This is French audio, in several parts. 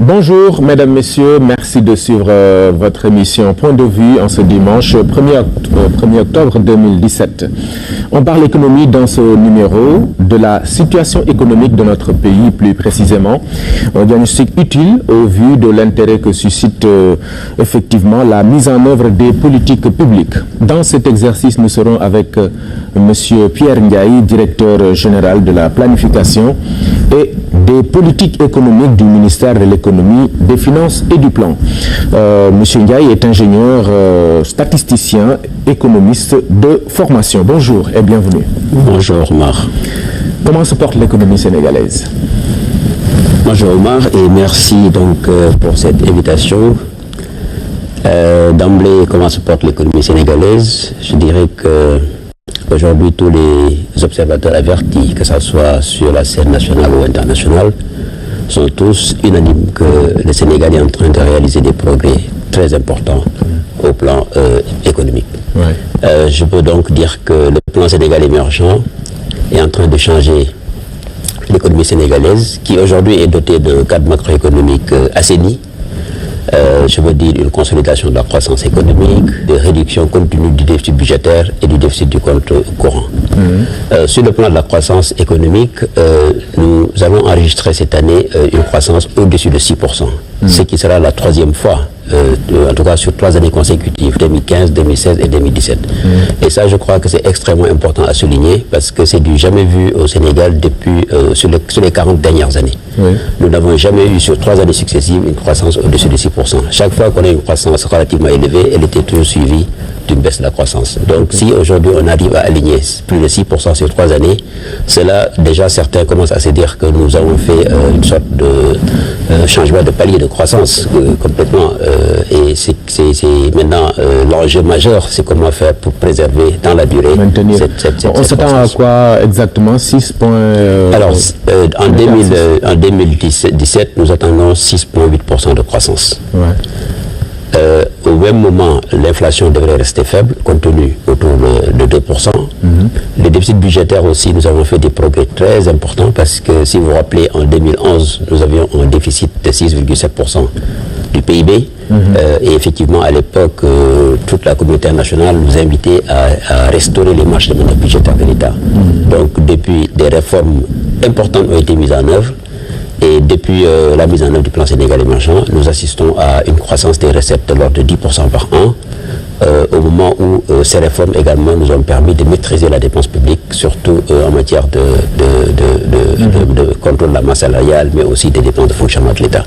Bonjour mesdames, messieurs, merci de suivre votre émission Point de vue en ce dimanche 1er octobre 2017. On parle économie dans ce numéro, de la situation économique de notre pays plus précisément. Un diagnostic utile au vu de l'intérêt que suscite effectivement la mise en œuvre des politiques publiques. Dans cet exercice, nous serons avec monsieur Pierre Ndiaye, directeur général de la planification et des politiques économiques du ministère de l'économie, des finances et du plan. Monsieur Ndiaye est ingénieur, statisticien, économiste de formation. Bonjour et bienvenue. Bonjour Omar. Comment se porte l'économie sénégalaise? Bonjour Omar et merci donc pour cette invitation. D'emblée, comment se porte l'économie sénégalaise? Je dirais que aujourd'hui, tous les observateurs avertis, que ce soit sur la scène nationale ou internationale, sont tous unanimes que le Sénégal est en train de réaliser des progrès très importants au plan économique. Ouais. Je peux donc dire que le plan Sénégal émergent est en train de changer l'économie sénégalaise, qui aujourd'hui est dotée d'un cadre macroéconomique assaini. Je veux dire une consolidation de la croissance économique, de réduction continue du déficit budgétaire et du déficit du compte courant. Sur le plan de la croissance économique, nous allons enregistrer cette année une croissance au-dessus de 6%, ce qui sera la troisième fois, en tout cas sur 3 années consécutives, 2015, 2016 et 2017. Et ça, je crois que c'est extrêmement important à souligner parce que c'est du jamais vu au Sénégal depuis sur les 40 dernières années. Nous n'avons jamais eu sur 3 années successives une croissance au-dessus de 6%. Chaque fois qu'on a une croissance relativement élevée, elle était toujours suivie d'une baisse de la croissance. Donc si aujourd'hui on arrive à aligner plus de 6% sur 3 années, cela déjà certains commencent à se dire que nous avons fait une sorte de changement de palier de croissance complètement. Et c'est maintenant l'enjeu majeur, c'est comment faire pour préserver dans la durée cette on s'attend à quoi exactement? 6 points Alors en 2017, nous attendons 6,8% de croissance. Au même moment, l'inflation devrait rester faible, compte tenu autour de 2%. Le déficit budgétaire aussi, nous avons fait des progrès très importants parce que si vous vous rappelez, en 2011, nous avions un déficit de 6,7% du PIB. Et effectivement, à l'époque, toute la communauté internationale nous invitait à restaurer les marges de manœuvre budgétaire de l'État. Donc, depuis, des réformes importantes ont été mises en œuvre. Et depuis la mise en œuvre du plan Sénégal émergent, nous assistons à une croissance des recettes de l'ordre de 10% par an, au moment où ces réformes également nous ont permis de maîtriser la dépense publique, surtout en matière de contrôle de la masse salariale, mais aussi des dépenses de fonctionnement de l'État.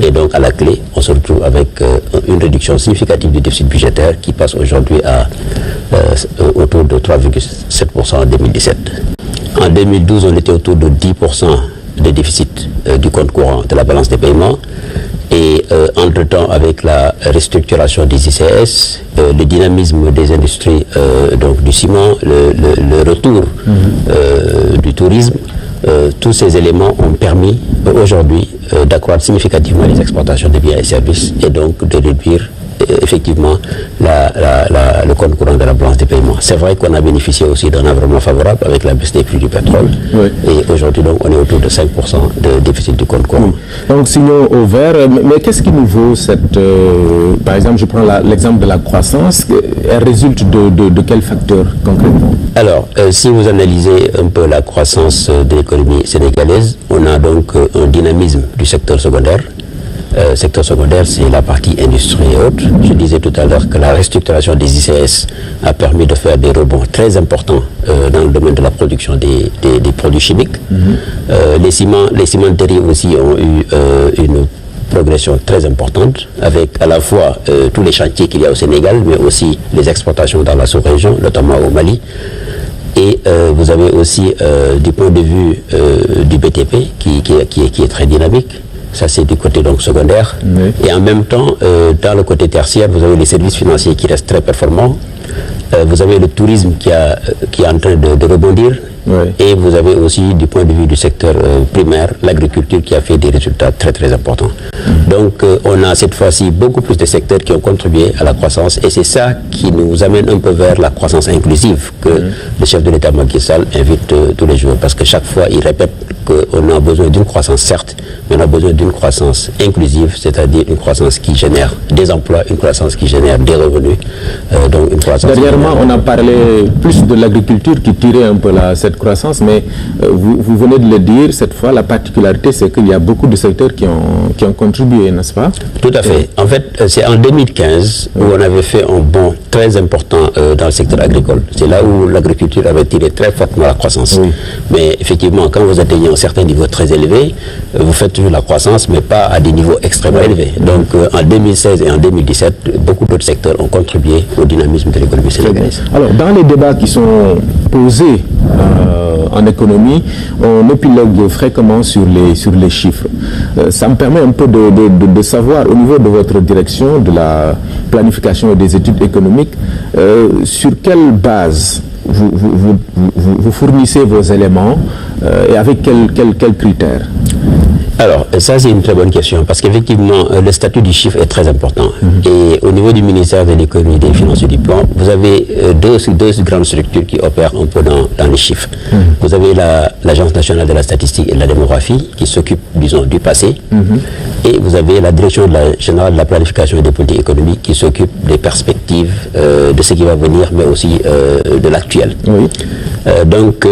Et donc à la clé, on se retrouve avec une réduction significative du déficit budgétaire qui passe aujourd'hui à autour de 3,7% en 2017. En 2012, on était autour de 10% de déficit du compte courant de la balance des paiements et entre-temps avec la restructuration des ICS, le dynamisme des industries donc du ciment, le retour du tourisme, tous ces éléments ont permis aujourd'hui d'accroître significativement les exportations de biens et services et donc de réduire effectivement le compte courant de la balance des paiements. C'est vrai qu'on a bénéficié aussi d'un environnement favorable avec la baisse des prix du pétrole. Et aujourd'hui, donc, on est autour de 5% de déficit du compte courant. Donc, signons au vert. Mais qu'est-ce qui nous vaut cette... par exemple, je prends l'exemple de la croissance. Elle résulte de quel facteur concrètement? Alors, si vous analysez un peu la croissance de l'économie sénégalaise, on a donc un dynamisme du secteur secondaire. Secteur secondaire, c'est la partie industrie et autres. Je disais tout à l'heure que la restructuration des ICS a permis de faire des rebonds très importants dans le domaine de la production des produits chimiques. Les cimenteries aussi ont eu une progression très importante avec à la fois tous les chantiers qu'il y a au Sénégal, mais aussi les exportations dans la sous-région, notamment au Mali. Et vous avez aussi du point de vue du BTP qui est très dynamique. Ça, c'est du côté donc secondaire. Et en même temps, dans le côté tertiaire, vous avez les services financiers qui restent très performants. Vous avez le tourisme qui est en train de rebondir. Et vous avez aussi, du point de vue du secteur primaire, l'agriculture qui a fait des résultats très très importants. Donc on a cette fois-ci beaucoup plus de secteurs qui ont contribué à la croissance, et c'est ça qui nous amène un peu vers la croissance inclusive que le chef de l'État Macky Sall invite tous les jours, parce que chaque fois il répète qu'on a besoin d'une croissance certes, mais on a besoin d'une croissance inclusive, c'est-à-dire une croissance qui génère des emplois, une croissance qui génère des revenus. Donc une croissance. Dernièrement, on a parlé plus de l'agriculture qui tirait un peu cette croissance, mais vous venez de le dire, cette fois la particularité c'est qu'il y a beaucoup de secteurs qui ont contribué, n'est-ce pas? Tout à fait. En fait, c'est en 2015 où on avait fait un bond très important dans le secteur agricole. C'est là où l'agriculture avait tiré très fortement la croissance. Mais effectivement, quand vous atteignez un certain niveau très élevé, vous faites toujours la croissance, mais pas à des niveaux extrêmement élevés. Donc en 2016 et en 2017, beaucoup d'autres secteurs ont contribué au dynamisme de l'économie sénégalaise. Alors, dans les débats qui sont posés en économie, on épilogue fréquemment sur les chiffres. Ça me permet un peu de savoir, au niveau de votre direction de la planification et des études économiques, sur quelle base vous fournissez vos éléments et avec quels critères? Alors, ça c'est une très bonne question, parce qu'effectivement, le statut du chiffre est très important. Et au niveau du ministère de l'économie, des finances et du plan, vous avez deux grandes structures qui opèrent un peu dans les chiffres. Vous avez l'Agence nationale de la statistique et de la démographie, qui s'occupe, disons, du passé. Et vous avez la direction générale de la planification et des politiques économiques, qui s'occupe des perspectives de ce qui va venir, mais aussi de l'actuel. Donc,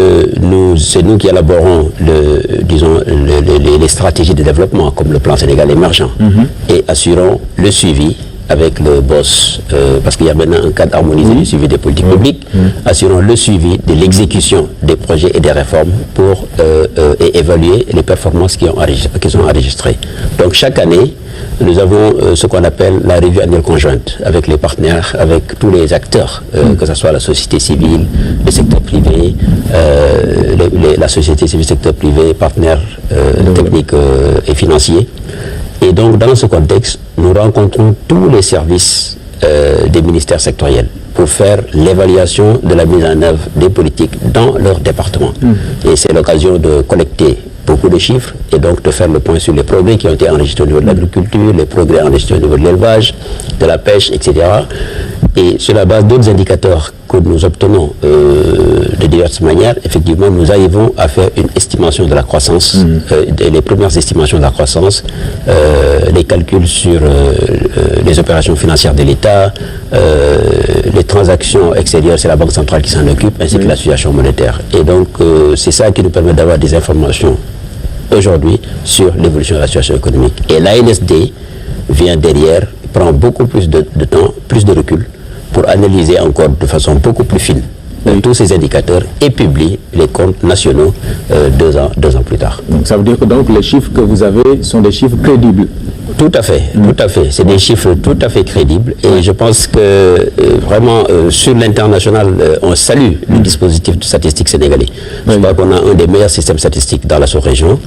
c'est nous qui élaborons, les stratégies de développement, comme le plan Sénégal émergent, et assurons le suivi avec le BOSS, parce qu'il y a maintenant un cadre harmonisé du suivi des politiques publiques, assurons le suivi de l'exécution des projets et des réformes pour et évaluer les performances qui sont enregistrées. Donc chaque année, nous avons ce qu'on appelle la revue annuelle conjointe avec les partenaires, avec tous les acteurs, que ce soit la société civile, le secteur privé, la société civile, secteur privé, partenaires techniques et financiers. Et donc, dans ce contexte, nous rencontrons tous les services des ministères sectoriels pour faire l'évaluation de la mise en œuvre des politiques dans leur département. Et c'est l'occasion de collecter beaucoup de chiffres et donc de faire le point sur les progrès qui ont été enregistrés au niveau de l'agriculture, les progrès enregistrés au niveau de l'élevage, de la pêche, etc. Et sur la base d'autres indicateurs que nous obtenons de diverses manières, effectivement, nous arrivons à faire une estimation de la croissance, les premières estimations de la croissance, les calculs sur les opérations financières de l'État, les transactions extérieures, c'est la Banque centrale qui s'en occupe, ainsi que la situation monétaire. Et donc, c'est ça qui nous permet d'avoir des informations aujourd'hui sur l'évolution de la situation économique. Et l'ANSD vient derrière, prend beaucoup plus de temps, plus de recul, pour analyser encore de façon beaucoup plus fine tous ces indicateurs et publie les comptes nationaux 2 ans plus tard. Donc ça veut dire que donc les chiffres que vous avez sont des chiffres crédibles? Tout à fait, tout à fait. C'est des chiffres tout à fait crédibles et je pense que vraiment sur l'international, on salue le dispositif de statistique sénégalais. Je crois qu'on a un des meilleurs systèmes statistiques dans la sous-région.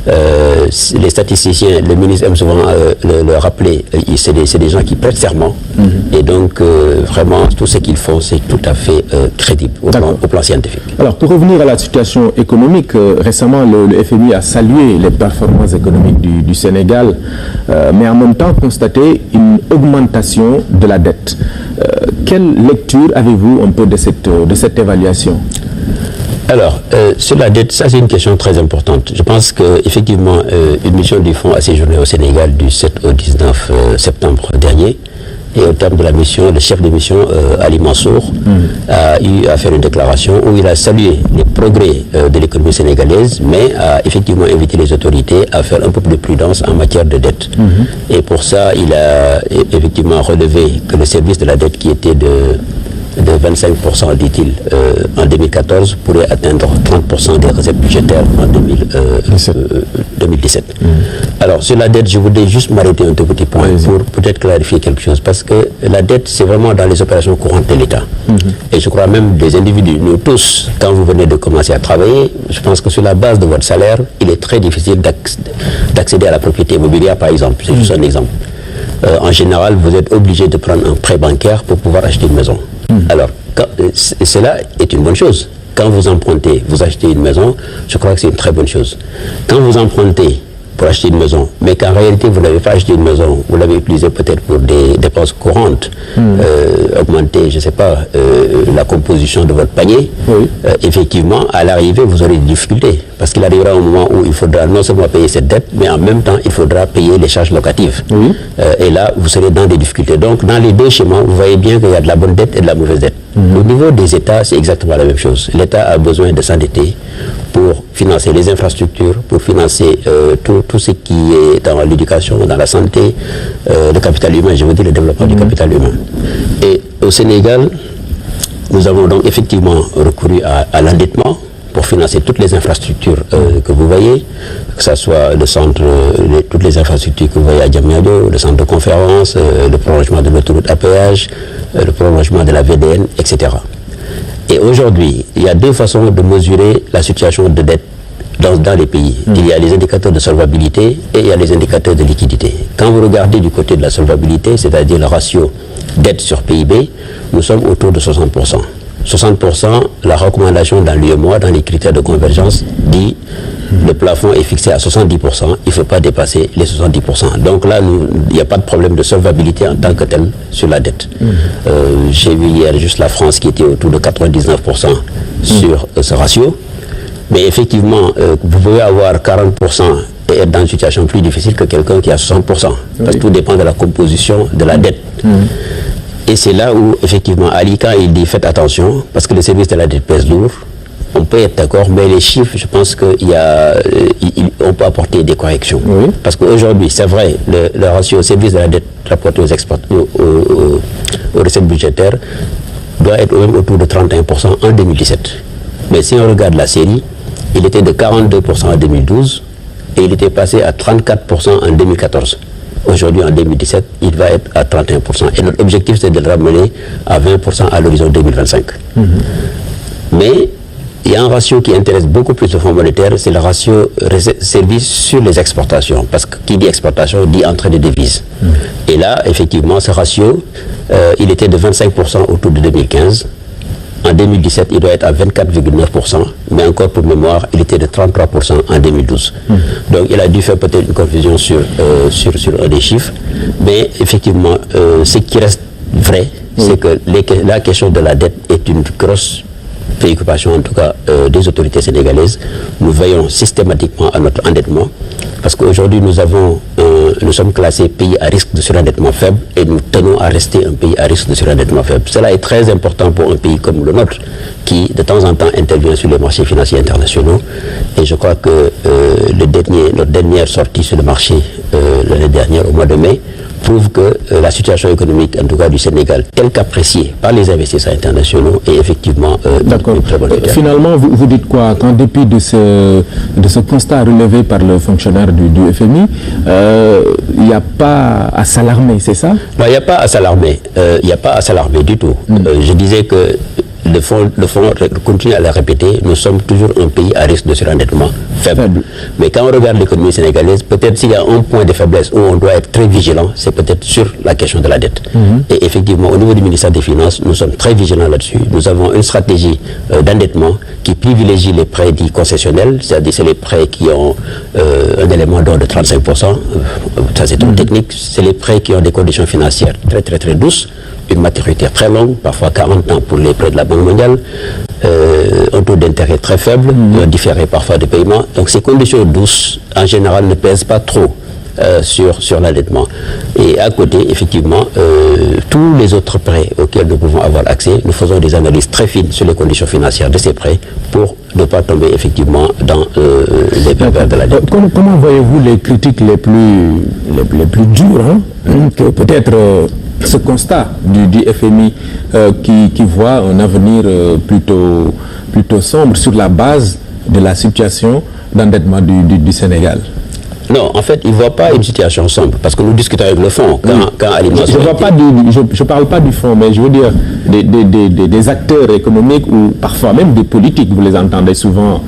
Les statisticiens, le ministre aime souvent le rappeler, c'est des gens qui prêtent serment et donc vraiment tout ce qu'ils font, c'est tout à fait crédible au plan scientifique. Alors pour revenir à la situation économique, récemment le FMI a salué les performances économiques du Sénégal, mais en même temps constaté une augmentation de la dette. Quelle lecture avez-vous un peu de cette évaluation? Alors, sur la dette, ça c'est une question très importante. Je pense qu'effectivement, une mission du Fonds a séjourné au Sénégal du 7 au 19 septembre dernier. Et au terme de la mission, le chef de mission, Ali Mansour, a eu à faire une déclaration où il a salué les progrès de l'économie sénégalaise, mais a effectivement invité les autorités à faire un peu plus de prudence en matière de dette. Et pour ça, il a effectivement relevé que le service de la dette qui était de 25%, dit-il, en 2014, pourrait atteindre 30% des recettes budgétaires en 2017. Alors, sur la dette, je voudrais juste m'arrêter un tout petit point pour peut-être clarifier quelque chose, parce que la dette, c'est vraiment dans les opérations courantes de l'État. Et je crois même des individus, nous tous, quand vous venez de commencer à travailler, je pense que sur la base de votre salaire, il est très difficile d'accéder à la propriété immobilière, par exemple. C'est juste un exemple. En général, vous êtes obligé de prendre un prêt bancaire pour pouvoir acheter une maison. Alors, cela est une bonne chose. quand vous empruntez, vous achetez une maison, je crois que c'est une très bonne chose. Quand vous empruntez pour acheter une maison, mais qu'en réalité vous n'avez pas acheté une maison, vous l'avez utilisé peut-être pour des dépenses courantes, augmenter, je ne sais pas, la composition de votre panier, effectivement, à l'arrivée, vous aurez des difficultés. Parce qu'il arrivera un moment où il faudra non seulement payer cette dette, mais en même temps, il faudra payer les charges locatives. Et là, vous serez dans des difficultés. Donc, dans les deux schémas, vous voyez bien qu'il y a de la bonne dette et de la mauvaise dette. Au niveau des États, c'est exactement la même chose. L'État a besoin de s'endetter pour financer les infrastructures, pour financer tout ce qui est dans l'éducation, dans la santé, le capital humain, je veux dire le développement du capital humain. Et au Sénégal, nous avons donc effectivement recouru à l'endettement pour financer toutes les infrastructures que vous voyez, que ce soit le centre, toutes les infrastructures que vous voyez à Diamniadio, le centre de conférence, le prolongement de l'autoroute à péage, le prolongement de la VDN, etc. Et aujourd'hui, il y a deux façons de mesurer la situation de dette dans les pays. Il y a les indicateurs de solvabilité et il y a les indicateurs de liquidité. Quand vous regardez du côté de la solvabilité, c'est-à-dire le ratio dette sur PIB, nous sommes autour de 60%. 60%, la recommandation dans l'UEMOA, dans les critères de convergence, dit le plafond est fixé à 70%, il ne faut pas dépasser les 70%. Donc là, il n'y a pas de problème de solvabilité en tant que tel sur la dette. J'ai vu hier juste la France qui était autour de 99% sur ce ratio. Mais effectivement, vous pouvez avoir 40% et être dans une situation plus difficile que quelqu'un qui a 60%. Parce que tout dépend de la composition de la dette. Et c'est là où, effectivement, Ali, quand il dit faites attention, parce que le service de la dette pèse lourd, on peut être d'accord, mais les chiffres, je pense qu'on peut apporter des corrections. Parce qu'aujourd'hui, c'est vrai, le ratio au service de la dette rapporté aux recettes budgétaires doit être même autour de 31% en 2017. Mais si on regarde la série, il était de 42% en 2012 et il était passé à 34% en 2014. Aujourd'hui, en 2017, il va être à 31%. Et notre objectif, c'est de le ramener à 20% à l'horizon 2025. Mais il y a un ratio qui intéresse beaucoup plus le Fonds monétaire, c'est le ratio service sur les exportations. Parce que qui dit exportation dit entrée de devises. Et là, effectivement, ce ratio, il était de 25% autour de 2015. En 2017, il doit être à 24,9%, mais encore pour mémoire, il était de 33% en 2012. Donc il a dû faire peut-être une confusion sur un des chiffres, mais effectivement, ce qui reste vrai, c'est que la question de la dette est une grosse préoccupation, en tout cas des autorités sénégalaises. Nous veillons systématiquement à notre endettement, parce qu'aujourd'hui nous sommes classés pays à risque de surendettement faible et nous tenons à rester un pays à risque de surendettement faible. Cela est très important pour un pays comme le nôtre qui de temps en temps intervient sur les marchés financiers internationaux, et je crois que notre dernière sortie sur le marché l'année dernière au mois de mai prouve que la situation économique, en tout cas du Sénégal, telle qu'appréciée par les investisseurs internationaux, est effectivement D'accord. Finalement, vous dites quoi? Qu'en dépit de ce constat relevé par le fonctionnaire du FMI, il n'y a pas à s'alarmer, c'est ça? Non, il n'y a pas à s'alarmer. Il n'y a pas à s'alarmer du tout. Je disais que le fonds continue à le répéter, nous sommes toujours un pays à risque de surendettement faible. Mais quand on regarde l'économie sénégalaise, peut-être s'il y a un point de faiblesse où on doit être très vigilant, c'est peut-être sur la question de la dette. Et effectivement, au niveau du ministère des Finances, nous sommes très vigilants là-dessus. Nous avons une stratégie d'endettement qui privilégie les prêts dits concessionnels, c'est-à-dire c'est les prêts qui ont un élément d'ordre de 35%. Ça c'est trop technique. C'est les prêts qui ont des conditions financières très très très douces, une maturité très longue, parfois 40 ans pour les prêts de la Banque mondiale, un taux d'intérêt très faible, différé parfois de paiement. Donc ces conditions douces, en général, ne pèsent pas trop sur l'endettement. Et à côté, effectivement, tous les autres prêts auxquels nous pouvons avoir accès, nous faisons des analyses très fines sur les conditions financières de ces prêts pour ne pas tomber effectivement dans les pervers de la dette. Comment voyez-vous les critiques les plus dures que peut-être ce constat du FMI qui voit un avenir plutôt sombre sur la base de la situation d'endettement du Sénégal? Non, en fait, il ne voit pas une situation sombre, parce que nous discutons avec le fonds. Quand je ne parle pas du fonds, mais je veux dire des acteurs économiques ou parfois même des politiques. Vous les entendez souvent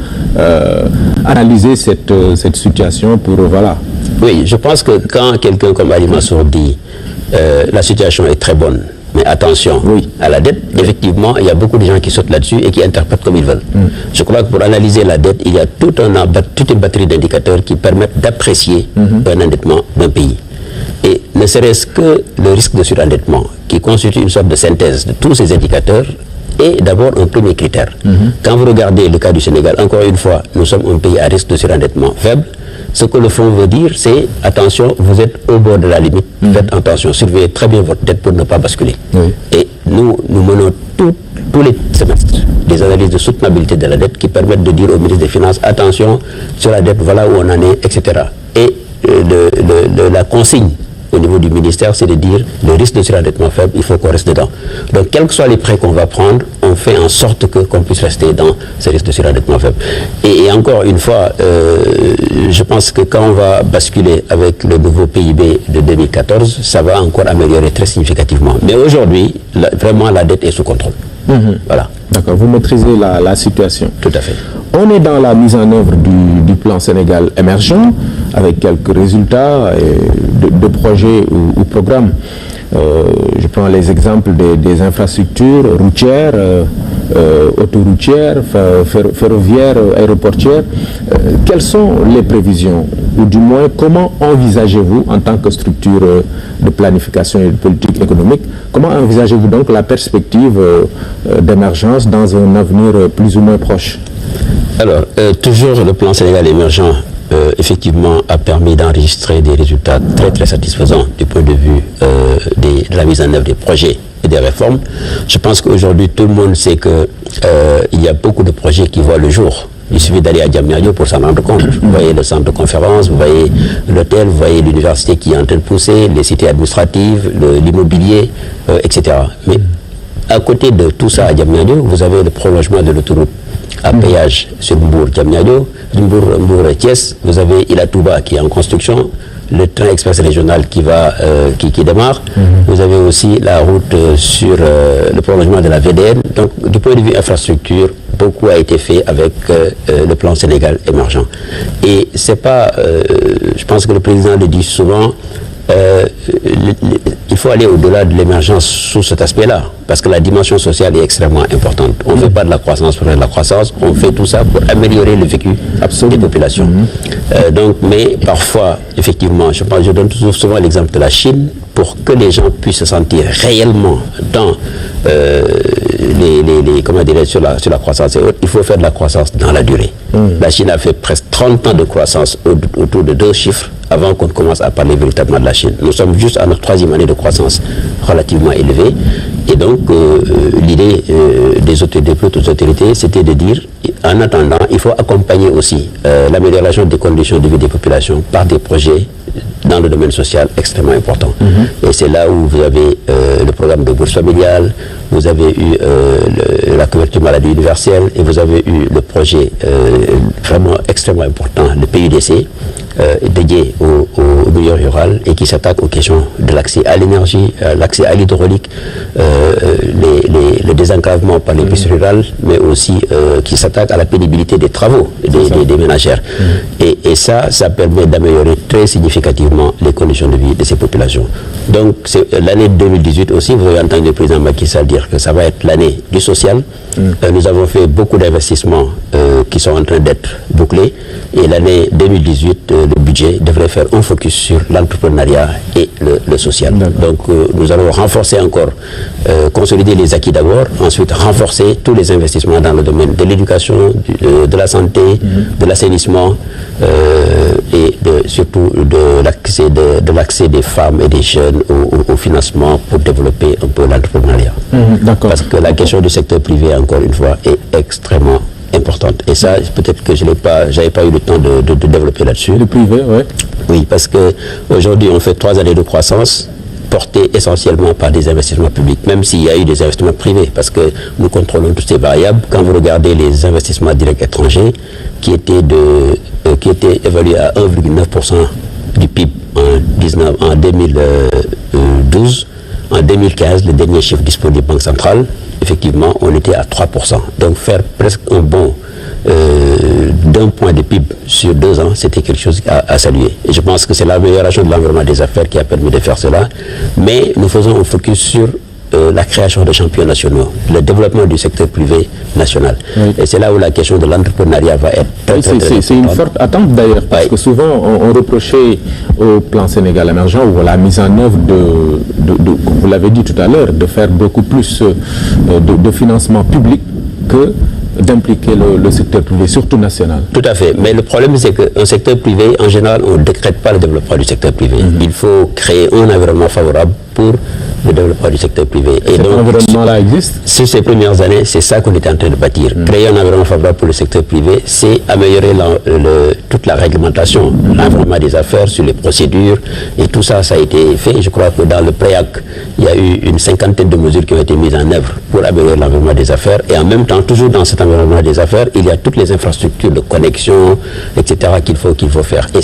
analyser cette situation pour, voilà. Oui, je pense que quand quelqu'un comme Ali Mansour dit la situation est très bonne, Mais attention à la dette, effectivement, il y a beaucoup de gens qui sautent là-dessus et qui interprètent comme ils veulent. Je crois que pour analyser la dette, il y a toute une batterie d'indicateurs qui permettent d'apprécier un endettement d'un pays. Et ne serait-ce que le risque de surendettement, qui constitue une sorte de synthèse de tous ces indicateurs, est d'abord un premier critère. Quand vous regardez le cas du Sénégal, encore une fois, nous sommes un pays à risque de surendettement faible. Ce que le fonds veut dire, c'est attention, vous êtes au bord de la limite, faites attention, surveillez très bien votre dette pour ne pas basculer. Et nous menons tous les semestres des analyses de soutenabilité de la dette qui permettent de dire au ministre des Finances, attention, sur la dette, voilà où on en est, etc. Et la consigne au niveau du ministère, c'est de dire le risque de surendettement faible, il faut qu'on reste dedans. Donc, quels que soient les prêts qu'on va prendre, on fait en sorte qu'on puisse rester dans ce risque de surendettement faible. Et encore une fois, je pense que quand on va basculer avec le nouveau PIB de 2014, ça va encore améliorer très significativement. Mais aujourd'hui, vraiment, la dette est sous contrôle. Voilà. D'accord, vous maîtrisez la situation. Tout à fait. On est dans la mise en œuvre du plan Sénégal émergent, avec quelques résultats de projets ou programmes. Je prends les exemples des infrastructures routières, autoroutières, ferroviaires, aéroportuaires. Quelles sont les prévisions, ou du moins comment envisagez-vous en tant que structure de planification et de politique économique, comment envisagez-vous donc la perspective d'émergence dans un avenir plus ou moins proche? Alors, toujours le plan Sénégal émergent effectivement a permis d'enregistrer des résultats très très satisfaisants du point de vue de la mise en œuvre des projets et des réformes. Je pense qu'aujourd'hui tout le monde sait qu'il y a beaucoup de projets qui voient le jour. Il suffit d'aller à Diamniadio pour s'en rendre compte. Vous voyez le centre de conférence, vous voyez l'hôtel, vous voyez l'université qui est en train de pousser, les cités administratives, l'immobilier, etc. Mais à côté de tout ça à Diamniadio, vous avez le prolongement de l'autoroute à péage sur Mbour-Diamniadio, Mbour-Thiès, vous avez Ila Touba qui est en construction, le train express régional qui démarre, vous avez aussi la route sur le prolongement de la VDN. Donc du point de vue infrastructure, beaucoup a été fait avec le plan Sénégal émergent. Et c'est pas, je pense que le président le dit souvent, il faut aller au-delà de l'émergence sous cet aspect-là, parce que la dimension sociale est extrêmement importante. On ne fait pas de la croissance pour faire de la croissance, on fait tout ça pour améliorer le vécu des populations. Donc, mais parfois, effectivement, je donne souvent l'exemple de la Chine, pour que les gens puissent se sentir réellement dans comment dire, sur la croissance et autres, il faut faire de la croissance dans la durée. La Chine a fait presque 30 ans de croissance autour de 2 chiffres avant qu'on commence à parler véritablement de la Chine. Nous sommes juste à notre 3e année de croissance relativement élevée. Et donc, l'idée des autorités, c'était de dire, en attendant, il faut accompagner aussi l'amélioration des conditions de vie des populations par des projets dans le domaine social extrêmement important. Et c'est là où vous avez le programme de bourse familiale, vous avez eu la couverture maladie universelle, et vous avez eu le projet vraiment extrêmement important, le PUDC, dédié au milieu rural et qui s'attaque aux questions de l'accès à l'énergie, l'accès à l'hydraulique, le désenclavement par les pistes rurales, mais aussi qui s'attaque à la pénibilité des travaux des ménagères. Et ça permet d'améliorer très significativement les conditions de vie de ces populations. Donc l'année 2018 aussi, vous avez entendu le président Macky Sall dire que ça va être l'année du social. Nous avons fait beaucoup d'investissements qui sont en train d'être bouclés, et l'année 2018, le budget devrait faire un focus sur l'entrepreneuriat et le social. Donc nous allons renforcer encore, consolider les acquis d'abord, ensuite renforcer tous les investissements dans le domaine de l'éducation, de la santé, de l'assainissement et surtout de l'accès des femmes et des jeunes au financement pour développer un peu l'entrepreneuriat. Parce que la question du secteur privé, encore une fois, est extrêmement importante. Et ça, peut-être que j'avais pas eu le temps de développer là-dessus. Le privé, oui. Oui, parce qu'aujourd'hui, on fait 3 années de croissance portée essentiellement par des investissements publics, même s'il y a eu des investissements privés, parce que nous contrôlons toutes ces variables. Quand vous regardez les investissements directs étrangers, qui étaient évalués à 1,9% du PIB en 2012, en 2015, le dernier chiffre disponible Banque centrale, effectivement, on était à 3%. Donc faire presque un bond d'un point de PIB sur 2 ans, c'était quelque chose à saluer. Et je pense que c'est l'amélioration de l'environnement des affaires qui a permis de faire cela. Mais nous faisons un focus sur la création de champions nationaux, le développement du secteur privé national. Oui. Et c'est là où la question de l'entrepreneuriat va être très importante. C'est une forte attente d'ailleurs, parce que souvent on reprochait au plan Sénégal émergent ou la mise en œuvre vous l'avez dit tout à l'heure, de faire beaucoup plus de financement public que d'impliquer le secteur privé, surtout national. Tout à fait. Mais le problème, c'est qu'un secteur privé, en général, on ne décrète pas le développement du secteur privé. Il faut créer un environnement favorable pour le développement du secteur privé. Et cet environnement-là existe? Sur ces premières années, c'est ça qu'on est en train de bâtir. Créer un environnement favorable pour le secteur privé, c'est améliorer toute la réglementation, l'environnement des affaires, sur les procédures, et tout ça, ça a été fait. Je crois que dans le PREAC, il y a eu une 50aine de mesures qui ont été mises en œuvre pour améliorer l'environnement des affaires. Et en même temps, toujours dans cet environnement des affaires, il y a toutes les infrastructures de connexion, etc. qu'il faut faire. Et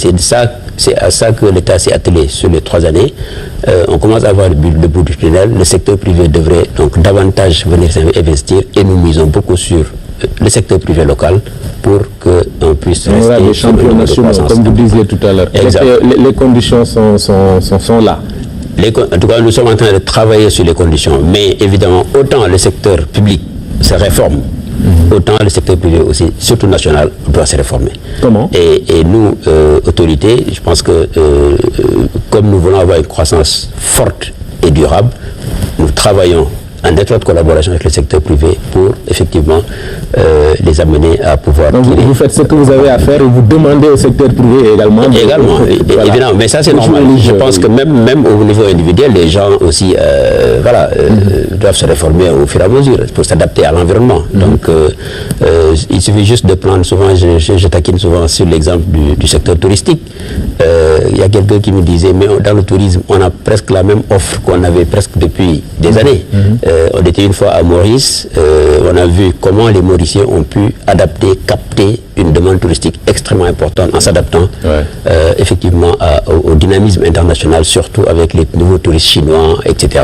c'est à ça que l'État s'est attelé sur les 3 années. On commence à voir le bout du tunnel. Le secteur privé devrait donc davantage venir investir, et nous misons beaucoup sur le secteur privé local pour qu'on puisse rester les champions nationaux, comme vous disiez tout à l'heure. Les conditions sont là. En tout cas, nous sommes en train de travailler sur les conditions. Mais évidemment, autant le secteur public se réforme, autant le secteur privé aussi, surtout national, doit se réformer. Comment? Et nous, autorités, je pense que comme nous voulons avoir une croissance forte et durable, nous travaillons en étroite collaboration avec le secteur privé pour effectivement les amener à pouvoir... Donc vous faites ce que vous avez à faire et vous demandez au secteur privé également... Également, évidemment, mais ça c'est normal. Je pense que même au niveau individuel, les gens aussi doivent se réformer au fur et à mesure pour s'adapter à l'environnement. Donc il suffit juste de prendre, souvent je taquine souvent sur l'exemple du secteur touristique. Il y a quelqu'un qui me disait, mais dans le tourisme, on a presque la même offre qu'on avait presque depuis des années. On était une fois à Maurice, on a vu comment les Mauriciens ont pu adapter, capter une demande touristique extrêmement importante en s'adaptant effectivement au dynamisme international, surtout avec les nouveaux touristes chinois, etc.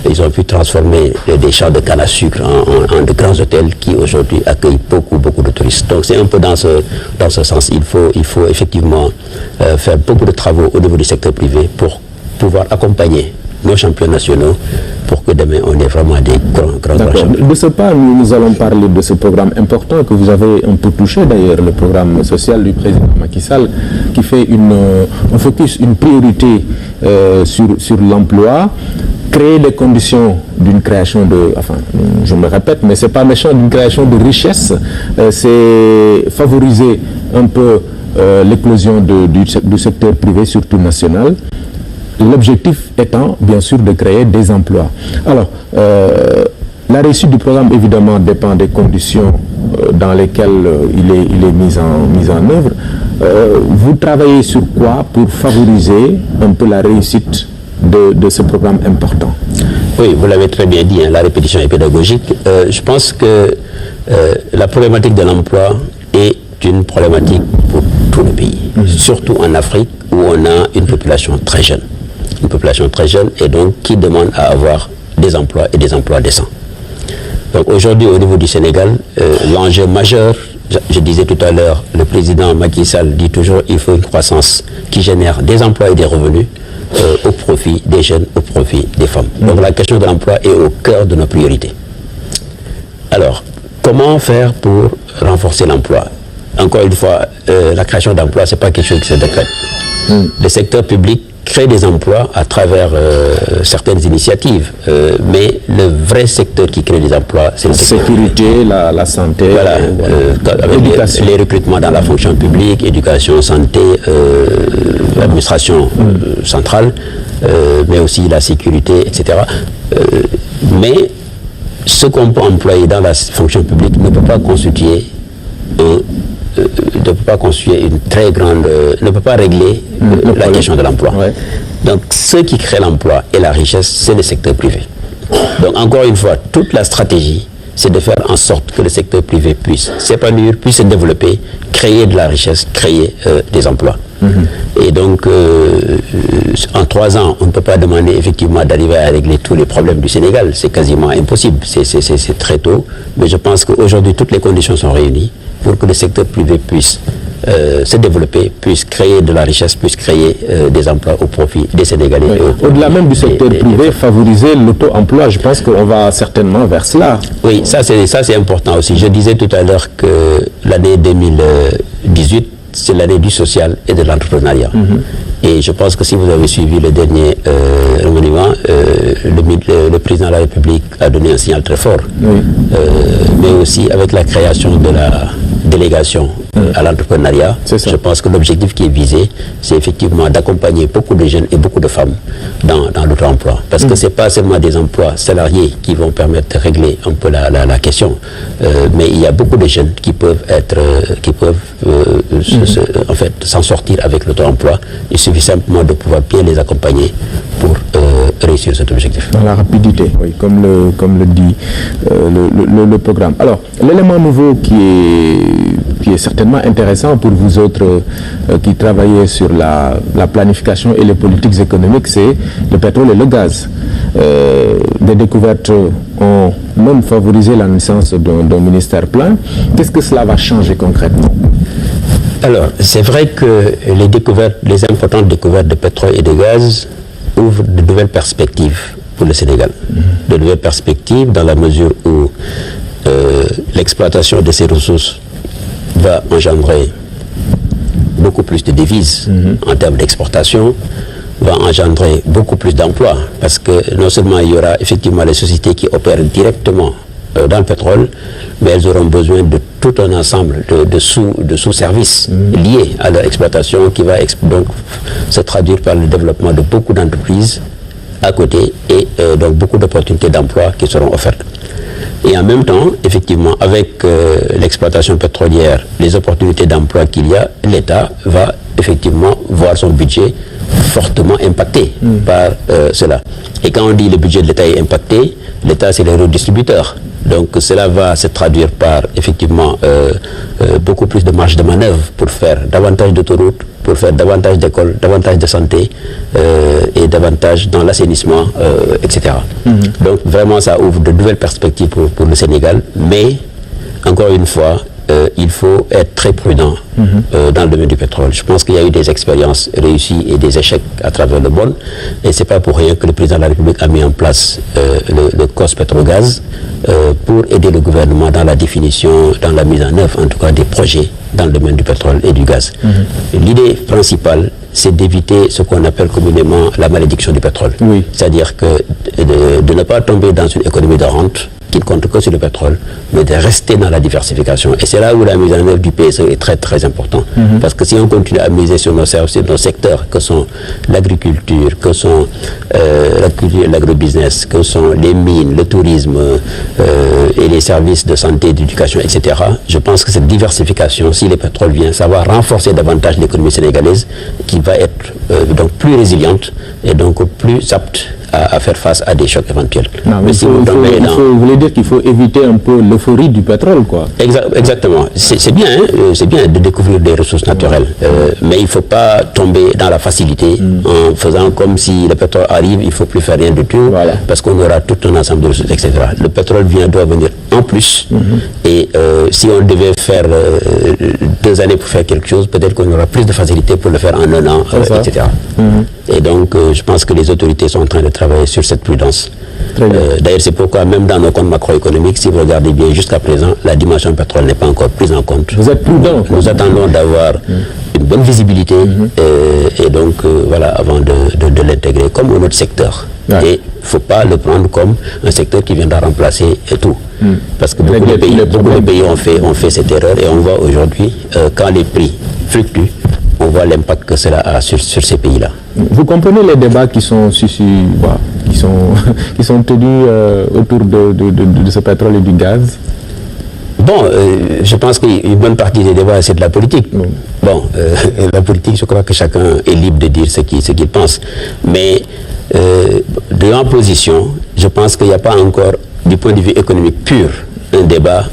Ils ont pu transformer des champs de canne à sucre en de grands hôtels qui aujourd'hui accueillent beaucoup de touristes. Donc c'est un peu dans ce sens. Il faut effectivement faire beaucoup de travaux au niveau du secteur privé pour pouvoir accompagner nos champions nationaux pour que demain on ait vraiment des grands champions. De ce pas, nous allons parler de ce programme important que vous avez un peu touché d'ailleurs, le programme social du président Macky Sall, qui fait un focus, une priorité sur l'emploi, créer les conditions d'une création je me répète, mais c'est pas méchant, d'une création de richesse, c'est favoriser un peu l'éclosion du secteur privé, surtout national. L'objectif étant, bien sûr, de créer des emplois. Alors, la réussite du programme, évidemment, dépend des conditions dans lesquelles il est mis en œuvre. Vous travaillez sur quoi pour favoriser un peu la réussite de ce programme important? Oui, vous l'avez très bien dit, la répétition est pédagogique. Je pense que la problématique de l'emploi est une problématique pour tout le pays, surtout en Afrique où on a une population très jeune. Une population très jeune et donc qui demande à avoir des emplois et des emplois décents. Donc aujourd'hui au niveau du Sénégal, l'enjeu majeur, je disais tout à l'heure, le président Macky Sall dit toujours il faut une croissance qui génère des emplois et des revenus au profit des jeunes, au profit des femmes. Donc la question de l'emploi est au cœur de nos priorités. Alors, comment faire pour renforcer l'emploi? Encore une fois, la création d'emplois, ce n'est pas quelque chose qui se décrète. Le secteur public crée des emplois à travers certaines initiatives, mais le vrai secteur qui crée des emplois, c'est le secteur sécurité, la santé, avec les recrutements dans la fonction publique, éducation, santé, administration centrale, mais aussi la sécurité, etc. Mais ce qu'on peut employer dans la fonction publique ne peut pas constituer une très grande, ne peut pas régler la question de l'emploi. Donc, ce qui crée l'emploi et la richesse, c'est le secteur privé. Donc, encore une fois, toute la stratégie, c'est de faire en sorte que le secteur privé puisse s'épanouir, puisse se développer, créer de la richesse, créer des emplois. Et donc, en 3 ans, on ne peut pas demander effectivement d'arriver à régler tous les problèmes du Sénégal. C'est quasiment impossible. C'est très tôt. Mais je pense qu'aujourd'hui, toutes les conditions sont réunies pour que le secteur privé puisse se développer, puisse créer de la richesse, puisse créer des emplois au profit des Sénégalais. Oui. Au-delà même du secteur privé, favoriser l'auto-emploi, je pense qu'on va certainement vers cela. Oui, ça c'est important aussi. Je disais tout à l'heure que l'année 2018, c'est l'année du social et de l'entrepreneuriat. Et je pense que si vous avez suivi le dernier remaniement, le président de la République a donné un signal très fort. Mais aussi avec la création de la délégation à l'entrepreneuriat, je pense que l'objectif qui est visé, c'est effectivement d'accompagner beaucoup de jeunes et beaucoup de femmes dans l'auto-emploi. Parce que ce n'est pas seulement des emplois salariés qui vont permettre de régler un peu la question, mais il y a beaucoup de jeunes qui peuvent en fait s'en sortir avec l'auto-emploi. Il suffit simplement de pouvoir bien les accompagner pour réussir cet objectif. Dans la rapidité, oui, comme le dit le programme. Alors, l'élément nouveau qui est certainement intéressant pour vous autres qui travaillez sur la planification et les politiques économiques, c'est le pétrole et le gaz. Des découvertes ont même favorisé la naissance d'un ministère plein. Qu'est-ce que cela va changer concrètement? Alors, c'est vrai que les importantes découvertes de pétrole et de gaz ouvrent de nouvelles perspectives pour le Sénégal. De nouvelles perspectives dans la mesure où l'exploitation de ces ressources va engendrer beaucoup plus de devises en termes d'exportation, va engendrer beaucoup plus d'emplois, parce que non seulement il y aura effectivement les sociétés qui opèrent directement dans le pétrole, mais elles auront besoin de tout un ensemble de sous-services liés à leur exploitation qui va donc se traduire par le développement de beaucoup d'entreprises à côté et donc beaucoup d'opportunités d'emploi qui seront offertes. Et en même temps, effectivement, avec l'exploitation pétrolière, les opportunités d'emploi qu'il y a, l'État va effectivement voir son budget fortement impacté par cela. Et quand on dit le budget de l'État est impacté, l'État c'est le redistributeur. Donc cela va se traduire par effectivement beaucoup plus de marge de manœuvre pour faire davantage d'autoroutes, pour faire davantage d'écoles, davantage de santé et davantage dans l'assainissement, etc. Donc vraiment ça ouvre de nouvelles perspectives pour le Sénégal, mais encore une fois, il faut être très prudent dans le domaine du pétrole. Je pense qu'il y a eu des expériences réussies et des échecs à travers le monde, et c'est pas pour rien que le président de la République a mis en place le COS Pétrogaz pour aider le gouvernement dans la définition, dans la mise en œuvre en tout cas des projets dans le domaine du pétrole et du gaz. L'idée principale, c'est d'éviter ce qu'on appelle communément la malédiction du pétrole. C'est-à-dire que de ne pas tomber dans une économie de rente qui ne compte que sur le pétrole, mais de rester dans la diversification. Et c'est là où la mise en œuvre du PSE est très très importante. Parce que si on continue à miser sur nos secteurs, que sont l'agriculture, que sont l'agrobusiness, que sont les mines, le tourisme et les services de santé, d'éducation, etc., je pense que cette diversification, si le pétrole vient, ça va renforcer davantage l'économie sénégalaise, qui va être donc plus résiliente et donc plus apte à faire face à des chocs éventuels. Mais si vous voulez dire qu'il faut éviter un peu l'euphorie du pétrole, quoi. Exactement. C'est bien, c'est bien de découvrir des ressources naturelles, mais il ne faut pas tomber dans la facilité en faisant comme si le pétrole arrive, il ne faut plus faire rien du tout, parce qu'on aura tout un ensemble de ressources, etc. Le pétrole doit venir en plus, et si on devait faire 2 années pour faire quelque chose, peut-être qu'on aura plus de facilité pour le faire en 1 an, etc. Et donc, je pense que les autorités sont en train de travailler sur cette prudence. D'ailleurs, c'est pourquoi même dans nos comptes macroéconomiques, si vous regardez bien jusqu'à présent, la dimension pétrole n'est pas encore prise en compte. Vous êtes prudent. Nous attendons d'avoir une bonne visibilité et donc voilà, avant de l'intégrer comme un autre secteur. Et il ne faut pas le prendre comme un secteur qui viendra remplacer tout. Parce que beaucoup de pays ont fait cette erreur, et on voit aujourd'hui, quand les prix fluctuent, on voit l'impact que cela a sur ces pays-là. Vous comprenez les débats qui sont tenus autour de ce pétrole et du gaz? Bon, je pense qu'une bonne partie des débats, c'est de la politique. Bon, la politique, je crois que chacun est libre de dire ce qu'il pense. Mais de ma position, je pense qu'il n'y a pas encore, du point de vue économique pur, un débat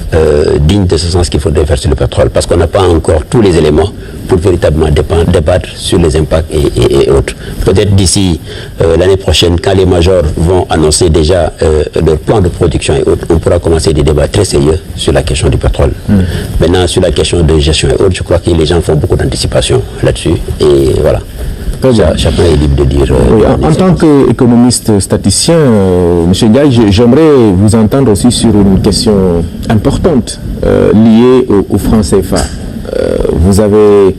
digne de ce sens qu'il faudrait faire sur le pétrole, parce qu'on n'a pas encore tous les éléments pour véritablement débattre sur les impacts et autres. Peut-être d'ici l'année prochaine, quand les majors vont annoncer déjà leur plan de production et autres, on pourra commencer des débats très sérieux sur la question du pétrole. Maintenant, sur la question de gestion et autres, je crois que les gens font beaucoup d'anticipation là-dessus, et voilà. Chacun est libre de dire... Oui, en tant qu'économiste statisticien, M. Gaye, j'aimerais vous entendre aussi sur une question importante liée au franc CFA. Vous avez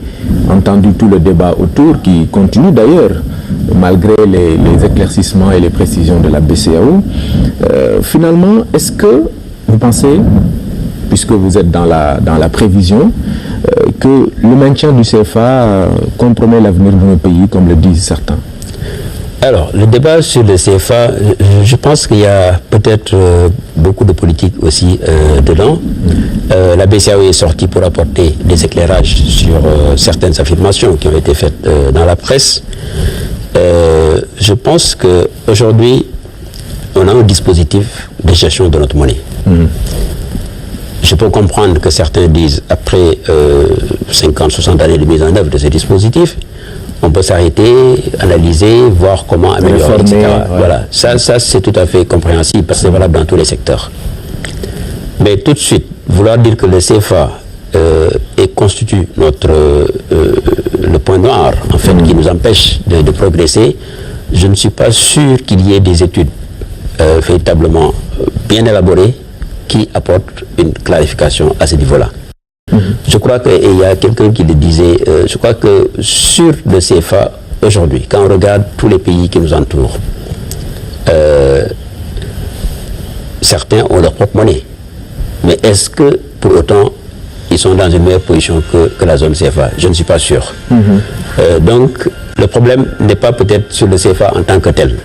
entendu tout le débat autour, qui continue d'ailleurs, malgré les éclaircissements et les précisions de la BCEAO. Finalement, est-ce que vous pensez, puisque vous êtes dans la prévision, que le maintien du CFA compromet l'avenir de nos pays, comme le disent certains? Alors, le débat sur le CFA, je pense qu'il y a peut-être beaucoup de politique aussi dedans. La BCEAO est sortie pour apporter des éclairages sur certaines affirmations qui ont été faites dans la presse. Je pense qu'aujourd'hui, on a un dispositif de gestion de notre monnaie. Je peux comprendre que certains disent, après 50-60 années de mise en œuvre de ce dispositif, on peut s'arrêter, analyser, voir comment améliorer, etc. Ouais. Voilà, ça c'est tout à fait compréhensible parce que c'est valable dans tous les secteurs. Mais tout de suite, vouloir dire que le CFA constitue le point noir, en fait, qui nous empêche de progresser, je ne suis pas sûr qu'il y ait des études véritablement bien élaborées qui apportent une clarification à ce niveau-là. Je crois qu'il y a quelqu'un qui le disait, je crois que sur le CFA, aujourd'hui, quand on regarde tous les pays qui nous entourent, certains ont leur propre monnaie. Mais est-ce que, pour autant, ils sont dans une meilleure position que la zone CFA? Je ne suis pas sûr. Donc, le problème n'est pas peut-être sur le CFA en tant que tel.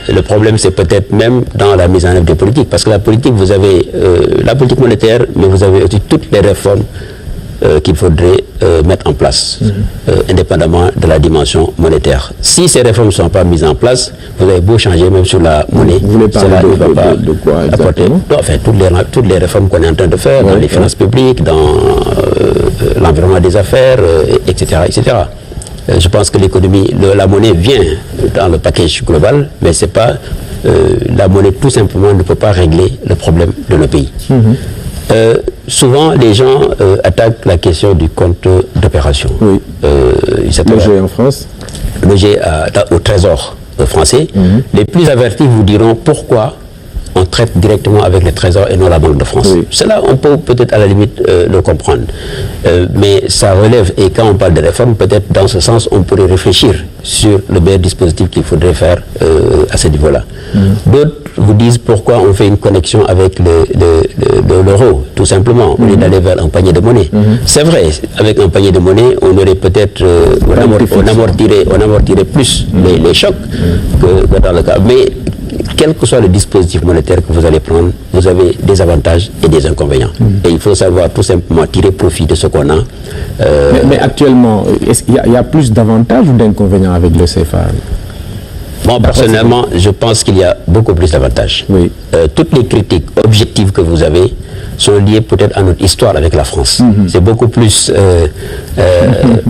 Le problème, c'est peut-être même dans la mise en œuvre des politiques. Parce que la politique, vous avez la politique monétaire, mais vous avez aussi toutes les réformes qu'il faudrait mettre en place, indépendamment de la dimension monétaire. Si ces réformes ne sont pas mises en place, vous avez beau changer même sur la monnaie. Vous voulez parler de quoi exactement? Enfin, toutes les réformes qu'on est en train de faire dans les finances publiques, dans l'environnement des affaires, etc., etc. Je pense que l'économie, la monnaie vient dans le package global, mais c'est pas la monnaie tout simplement ne peut pas régler le problème de nos pays. Souvent, les gens attaquent la question du compte d'opération. Oui. Le G en France. Le G au Trésor français. Les plus avertis vous diront pourquoi on traite directement avec le Trésor et non la Banque de France. Oui. Cela, on peut peut-être à la limite le comprendre. Mais ça relève, et quand on parle de réforme, peut-être dans ce sens, on pourrait réfléchir sur le meilleur dispositif qu'il faudrait faire à ce niveau-là. D'autres vous disent pourquoi on fait une connexion avec l'euro, tout simplement, au lieu d'aller vers un panier de monnaie. C'est vrai, avec un panier de monnaie, on aurait peut-être, on amortirait plus les chocs que dans le cas. Mais quel que soit le dispositif monétaire que vous allez prendre, vous avez des avantages et des inconvénients. Et il faut savoir tout simplement tirer profit de ce qu'on a. Mais actuellement, il y a plus d'avantages ou d'inconvénients avec le CFA? Moi, personnellement, je pense qu'il y a beaucoup plus d'avantages. Oui. Toutes les critiques objectives que vous avez sont liées peut-être à notre histoire avec la France. C'est beaucoup plus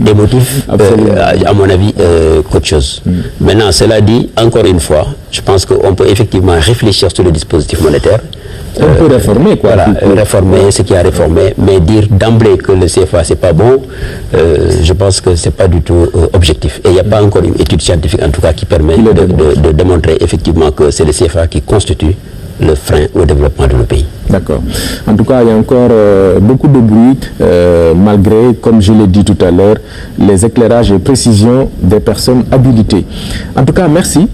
émotif, à mon avis, qu'autre chose. Maintenant, cela dit, encore une fois, je pense qu'on peut effectivement réfléchir sur le dispositif monétaire. On peut réformer, quoi. Voilà, réformer ce qui a réformé, mais dire d'emblée que le CFA, c'est pas bon, je pense que c'est pas du tout objectif. Et il n'y a pas encore une étude scientifique, en tout cas, qui permet de démontrer effectivement que c'est le CFA qui constitue le frein au développement de nos pays. D'accord. En tout cas, il y a encore beaucoup de bruit, malgré, comme je l'ai dit tout à l'heure, les éclairages et précisions des personnes habilitées. En tout cas, merci.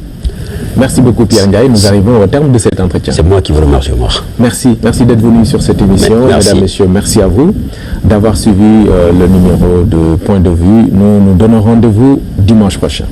Merci beaucoup Pierre Ndiaye. Nous arrivons au terme de cet entretien. C'est moi qui vous remercie, Omar. Merci. Merci d'être venu sur cette émission. Merci. Mesdames, Messieurs, merci à vous d'avoir suivi le numéro de Point de Vue. Nous nous donnons rendez-vous dimanche prochain.